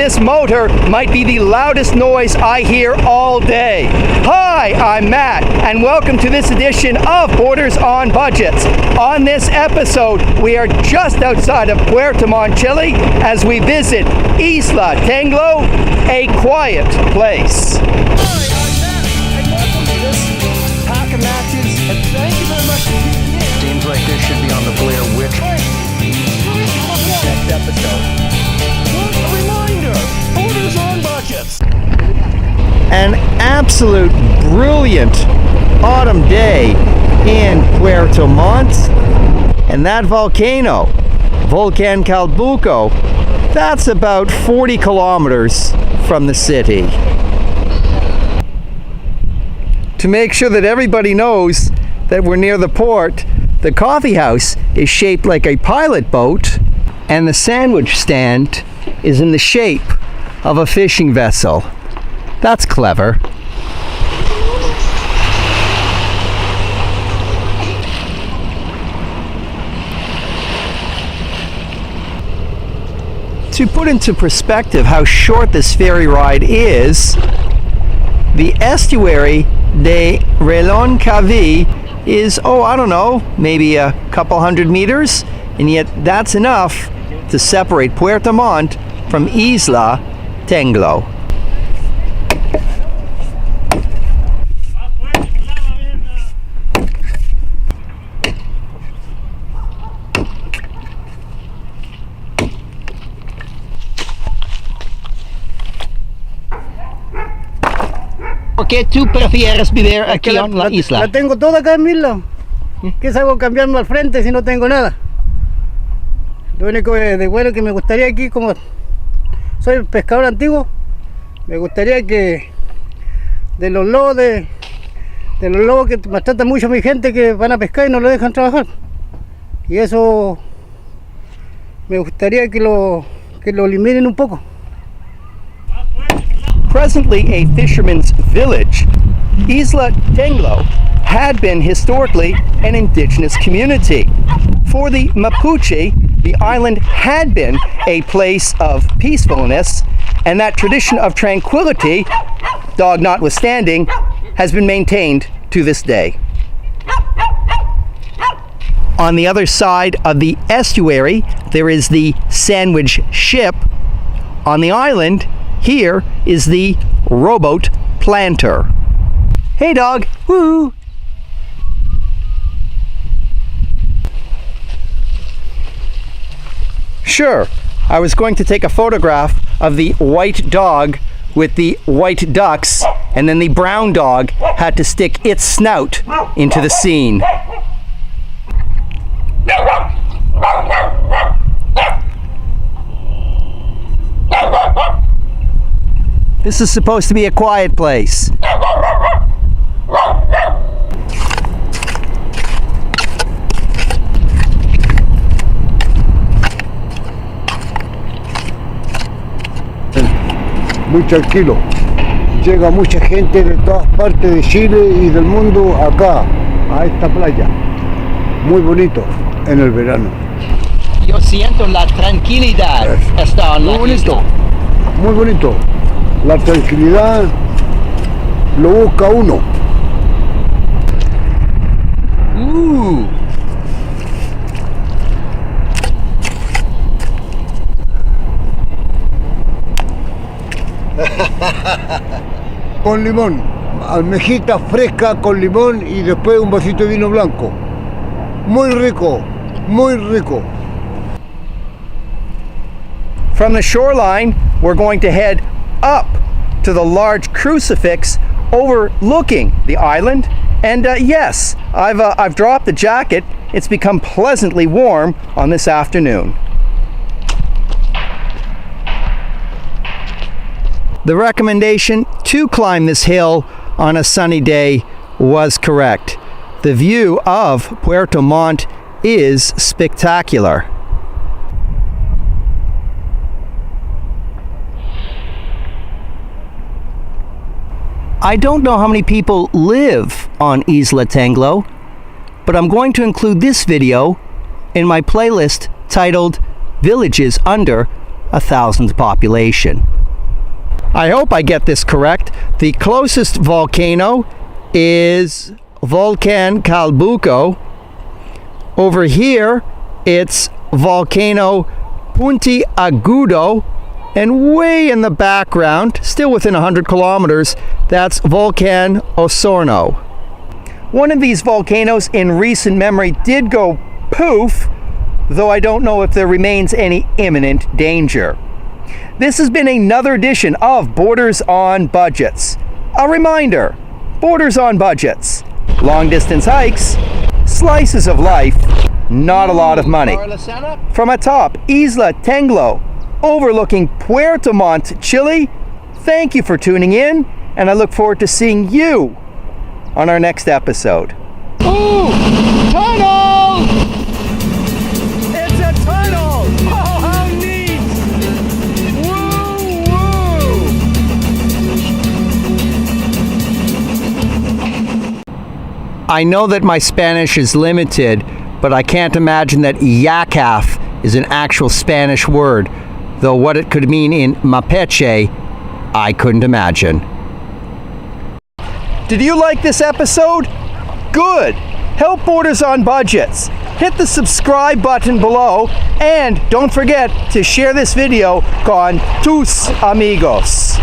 this motor might be the loudest noise I hear all day. Hi, I'm Matt, and welcome to this edition of Borders on Budgets. On this episode, we are just outside of Puerto Montt, Chile, as we visit Isla Tenglo, a quiet place. Hi, I'm Matt, and welcome to this pack of matches, and thank you very much for tuning in. Seems like this should be on the Blair Witch. Next episode. What a reminder! Borders on Budgets. An absolute brilliant autumn day in Puerto Montt, and that volcano, Volcan Calbuco, that's about 40 kilometers from the city. To make sure that everybody knows that we're near the port, the coffee house is shaped like a pilot boat, and the sandwich stand is in the shape of a fishing vessel. That's clever. To put into perspective how short this ferry ride is, the estuary de Reloncaví is, I don't know, maybe a couple hundred meters, and yet that's enough to separate Puerto Montt from Isla Tenglo. ¿Por qué tú prefieres vivir aquí en la isla? La tengo toda acá en mi isla. ¿Qué hago cambiarme al frente si no tengo nada? Lo único de bueno que me gustaría aquí, como soy pescador antiguo, me gustaría que de los lobos que maltratan mucho a mi gente, que van a pescar y no lo dejan trabajar. Y eso me gustaría que lo eliminen un poco. Presently a fisherman's village, Isla Tenglo had been historically an indigenous community. For the Mapuche, the island had been a place of peacefulness, and that tradition of tranquility, dog notwithstanding, has been maintained to this day. On the other side of the estuary, there is the sandwich ship. On the island, here is the rowboat planter. Hey dog, woo! Sure, I was going to take a photograph of the white dog with the white ducks, and then the brown dog had to stick its snout into the scene. This is supposed to be a quiet place. Muy tranquilo. Llega mucha gente de todas partes de Chile y del mundo acá, a esta playa. Muy bonito en el verano. Yo siento la tranquilidad. Está en la bonito, isla. muy bonito. La tranquilidad lo busca uno. Con limón, almejita fresca con limón y después un vasito de vino blanco. Muy rico, muy rico. From the shoreline, we're going to head up to the large crucifix overlooking the island. And yes, I've dropped the jacket. It's become pleasantly warm on this afternoon. The recommendation to climb this hill on a sunny day was correct. The view of Puerto Montt is spectacular. I don't know how many people live on Isla Tenglo, but I'm going to include this video in my playlist titled Villages Under 1,000 population. I hope I get this correct. The closest volcano is Volcan Calbuco. Over here, it's volcano Punti Agudo. And way in the background, still within 100 kilometers, that's Volcan Osorno. One of these volcanoes in recent memory did go poof, though I don't know if there remains any imminent danger. This has been another edition of Borders on Budgets. A reminder, Borders on Budgets. Long distance hikes, slices of life, not a lot of money. From atop Isla Tenglo, overlooking Puerto Montt, Chile, thank you for tuning in, and I look forward to seeing you on our next episode. Ooh! Tunnel! It's a tunnel! Oh, how neat! Woo, woo! I know that my Spanish is limited, but I can't imagine that yakaf is an actual Spanish word, though what it could mean in Mapuche, I couldn't imagine. Did you like this episode? Good! Help Borders on Budgets. Hit the subscribe button below, and don't forget to share this video con tus amigos.